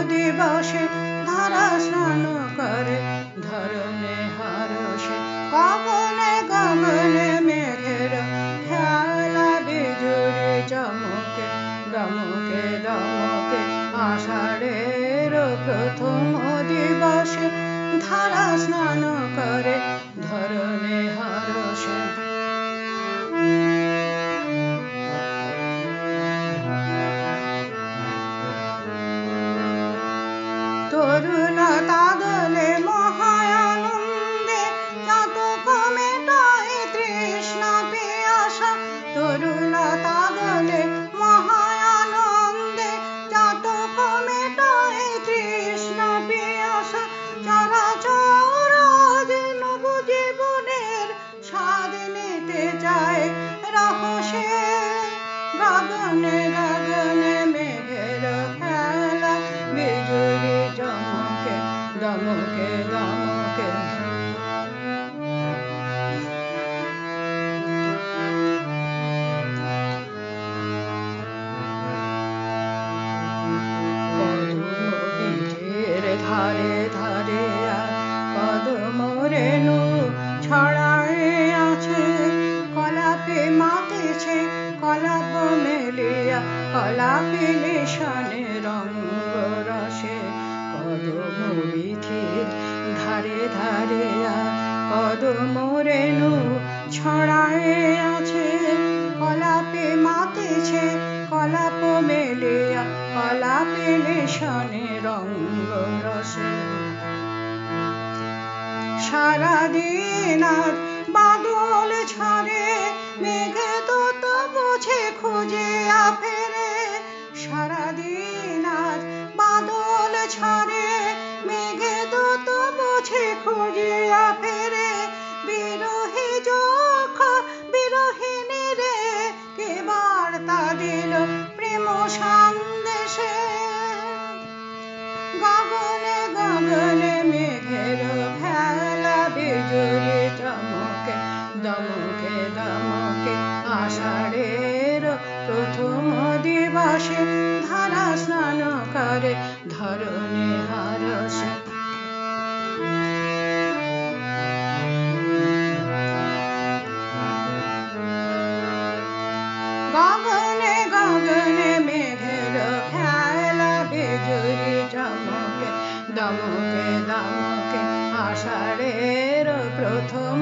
দিবসে ধারা স্নান করে ধরণী হরষে। গগনে গগনে মেঘের খেলা বিজুলি চমকে দমকে দমকে আষাঢ়ের প্রথম দিবসে ধারা স্নান করে ধরণী হরষে। তরুলতা দলে মহায়ানন্দে চাতক মেটায় তৃষ্ণা পিয়াসা। তরুলতা দলে মহায়ানন্দে চাতক মেটায় তৃষ্ণা পিয়াসা। চরাচর নব জীবনের স্বাদ নিতে চায় রহস্যে। গগনে গগনে মেঘের খেলা বিজুলি চমকে দমকে দমকে। পদুম বীজের ধারে ধারে কদম রেণু ছড়ায় আছে। কলাপে মাতেছে কলাপ মেলিয়া কলাপে নিশানে রঙ্গ রসে। কদম বীথির ধারে ধারে কদম রেণু ছড়ায় আছে। কলাপে মাতেছে কলাপ মেলিয়া কলাপে নিশানে রঙ্গ রসে। সারাদিন আজ বাদল ঝরে মেঘে দূত বুঝে খুঁজিয়া ফেরে। সারাদিন আজ বাদল ঝরে মেঘে দূত বুঝে খুঁজিয়া ফেরে। বিরহী যখ বিরহিণী রে কে বার্তা দিল প্রেম সন্দেশে। গগনে গগনে মেঘের খেলা বিজুলি চমকে দমকে দমকে আষাঢ়ের প্রথম দিবসে ধারা স্নান করে ধরণী হরষে। গগনে গগনে মেঘের খেলা বিজুলি চমকে দমকে দমকে আষাঢ়ের প্রথম